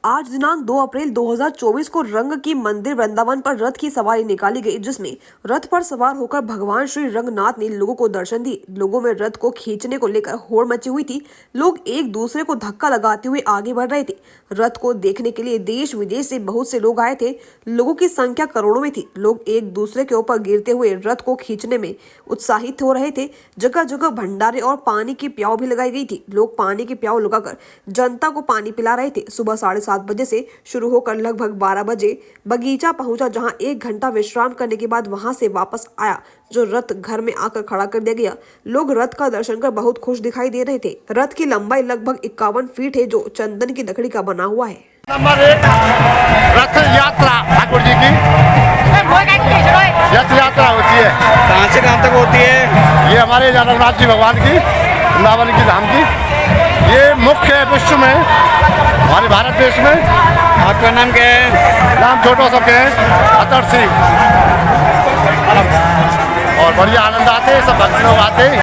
आज दिनांक 2 अप्रैल 2024 को रंग की मंदिर वृंदावन पर रथ की सवारी निकाली गई, जिसमें रथ पर सवार होकर भगवान श्री रंगनाथ ने लोगों को दर्शन दिए। लोगों में रथ को खींचने को लेकर होड़ मची हुई थी। लोग एक दूसरे को धक्का लगाते हुए आगे बढ़ रहे थे। रथ को देखने के लिए देश विदेश से बहुत से लोग आए थे। लोगों की संख्या करोड़ों में थी। लोग एक दूसरे के ऊपर गिरते हुए रथ को खींचने में उत्साहित हो रहे थे। जगह जगह भंडारे और पानी की प्याव भी लगाई गई थी। लोग पानी की प्याव लगाकर जनता को पानी पिला रहे थे। सुबह 7:30 बजे से शुरू होकर लगभग 12 बजे बगीचा पहुंचा, जहां 1 घंटा विश्राम करने के बाद वहां से वापस आया, जो रथ घर में आकर खड़ा कर दिया गया। लोग रथ का दर्शन कर बहुत खुश दिखाई दे रहे थे। रथ की लंबाई लगभग 51 फीट है, जो चंदन की लकड़ी का बना हुआ है। नंबर 1 रथ यात्रा ठाकुर जी की रथ यात्रा होती है। कहाँ से कहाँ तक होती है? ये हमारे जगन्नाथ जी भगवान की, वृंदावन की धाम की, ये मुख्य है विश्व में, हमारे भारत देश में। आपका नाम क्या है? नाम छोटो सबके है, अतर सिंह। और बढ़िया आनंद आते हैं, सब भक्त लोग आते हैं।